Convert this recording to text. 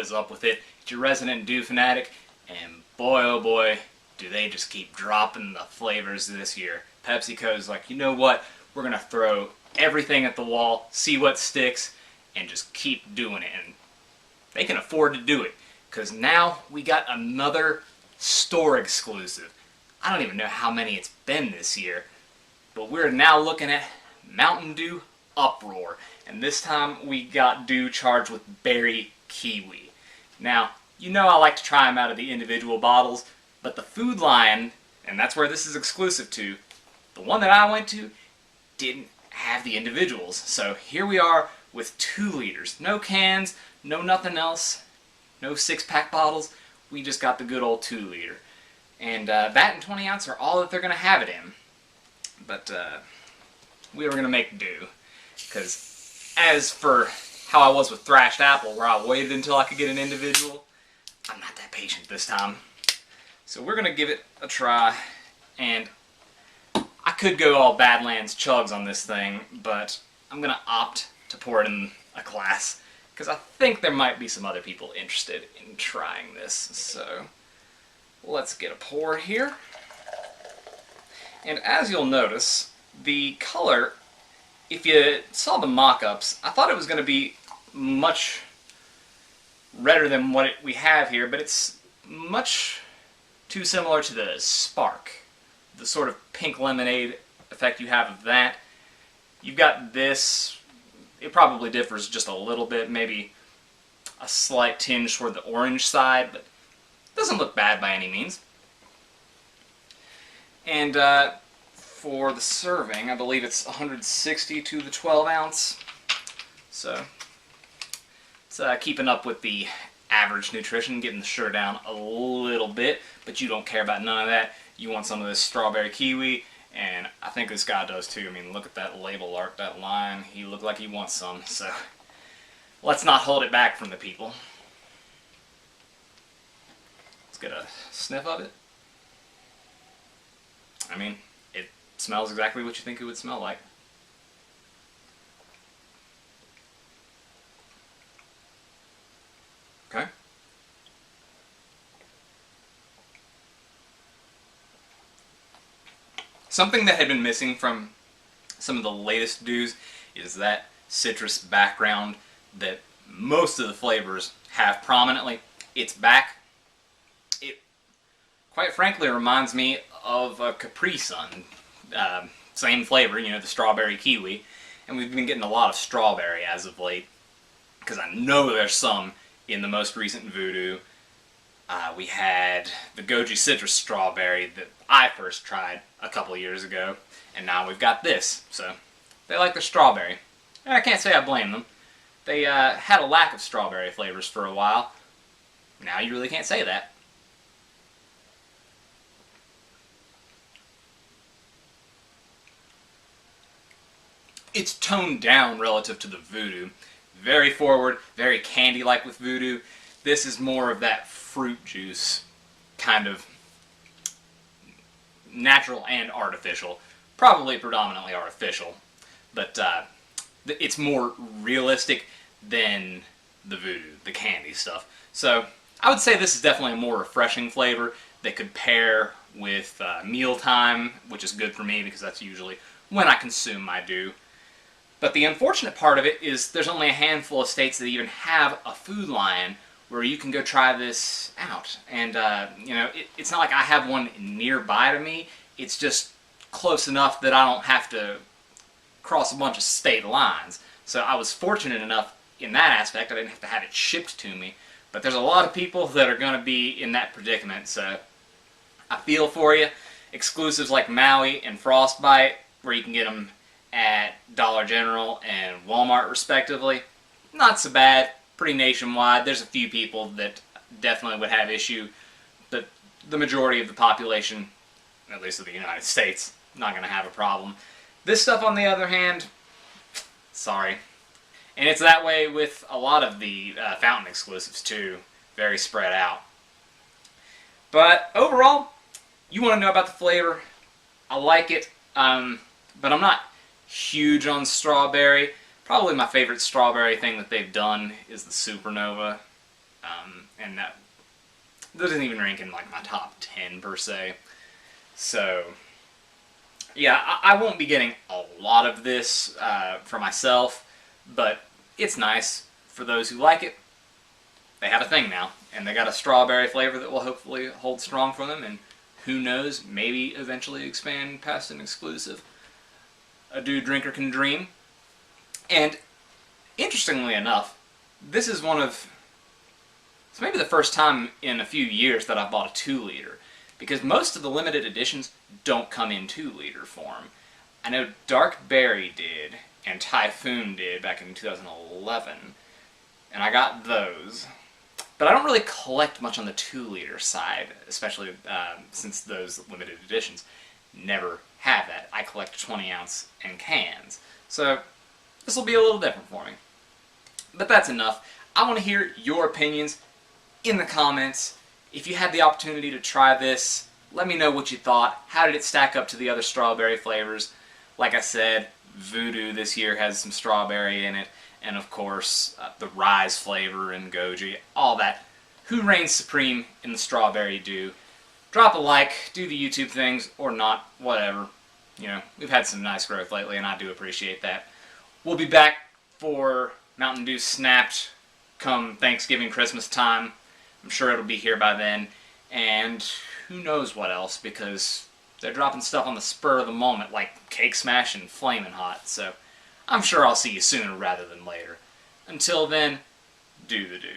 is up with it. It's your resident Dew fanatic, and boy oh boy, do they just keep dropping the flavors this year. PepsiCo's like, you know what, we're gonna throw everything at the wall, see what sticks, and just keep doing it. And they can afford to do it, because now we got another store exclusive. I don't even know how many it's been this year, but we're now looking at Mountain Dew Uproar. And this time we got Dew charged with berry kiwi. Now, you know I like to try them out of the individual bottles, but the Food Lion, and that's where this is exclusive to, the one that I went to didn't have the individuals. So here we are with 2 liters. No cans, no nothing else, no 6-pack bottles. We just got the good old 2 liter. And that and 20 ounce are all that they're going to have it in. But we were going to make do. Because as for how I was with Thrashed Apple, where I waited until I could get an individual, I'm not that patient this time. So we're going to give it a try. And I could go all Badlands chugs on this thing, but I'm going to opt to pour it in a glass, because I think there might be some other people interested in trying this. So let's get a pour here. And as you'll notice, the color, if you saw the mock-ups, I thought it was going to be much redder than what we have here, but it's much too similar to the Spark, the sort of pink lemonade effect you have of that. You've got this, it probably differs just a little bit, maybe a slight tinge toward the orange side, but it doesn't look bad by any means. And for the serving, I believe it's 160 to the 12 ounce. So it's keeping up with the average nutrition, getting the sugar down a little bit, but you don't care about none of that. You want some of this strawberry kiwi, and I think this guy does too. I mean, look at that label art, that line. He looked like he wants some, so let's not hold it back from the people. Let's get a sniff of it. I mean, it smells exactly what you think it would smell like. Okay. Something that had been missing from some of the latest Dews is that citrus background that most of the flavors have prominently. It's back. It, quite frankly, reminds me of a Capri Sun. Same flavor, you know, the strawberry kiwi. And we've been getting a lot of strawberry as of late, because I know there's some in the most recent Voodoo. We had the Goji Citrus Strawberry that I first tried a couple of years ago, and now we've got this. So they like their strawberry. And I can't say I blame them. They had a lack of strawberry flavors for a while. Now you really can't say that. It's toned down relative to the Voodoo. Very forward, very candy-like with Voodoo. This is more of that fruit juice, kind of natural and artificial. Probably predominantly artificial, but it's more realistic than the Voodoo, the candy stuff. So I would say this is definitely a more refreshing flavor that could pair with mealtime, which is good for me because that's usually when I consume my Dew. But the unfortunate part of it is there's only a handful of states that even have a Food Lion where you can go try this out. And, you know, it's not like I have one nearby to me. It's just close enough that I don't have to cross a bunch of state lines. So I was fortunate enough in that aspect. I didn't have to have it shipped to me. But there's a lot of people that are going to be in that predicament. So I feel for you. Exclusives like Maui and Frostbite, where you can get them at Dollar General and Walmart respectively, not so bad. Pretty nationwide. There's a few people that definitely would have issue, but the majority of the population, at least of the United States, not going to have a problem. This stuff, on the other hand, sorry. And it's that way with a lot of the fountain exclusives too. Very spread out. But overall, you want to know about the flavor. I like it, but I'm not huge on strawberry. Probably my favorite strawberry thing that they've done is the Supernova. and that doesn't even rank in like my top 10 per se. So yeah, I won't be getting a lot of this for myself, but it's nice for those who like it. They have a thing now, and they got a strawberry flavor that will hopefully hold strong for them, and who knows, maybe eventually expand past an exclusive. A dude drinker can dream. And interestingly enough, this is it's maybe the first time in a few years that I've bought a 2-liter, because most of the limited editions don't come in 2-liter form. I know Dark Berry did, and Typhoon did back in 2011, and I got those. But I don't really collect much on the 2-liter side, especially since those limited editions never have that. I collect 20-ounce and cans. So this will be a little different for me. But that's enough. I want to hear your opinions in the comments. If you had the opportunity to try this, let me know what you thought. How did it stack up to the other strawberry flavors? Like I said, Voodoo this year has some strawberry in it. And of course, the Rise flavor and Goji, all that. Who reigns supreme in the strawberry dew? Drop a like, do the YouTube things, or not, whatever. You know, we've had some nice growth lately, and I do appreciate that. We'll be back for Mountain Dew Snapped come Thanksgiving, Christmas time. I'm sure it'll be here by then. And who knows what else, because they're dropping stuff on the spur of the moment, like Cake Smash and Flamin' Hot, so I'm sure I'll see you sooner rather than later. Until then, do the do.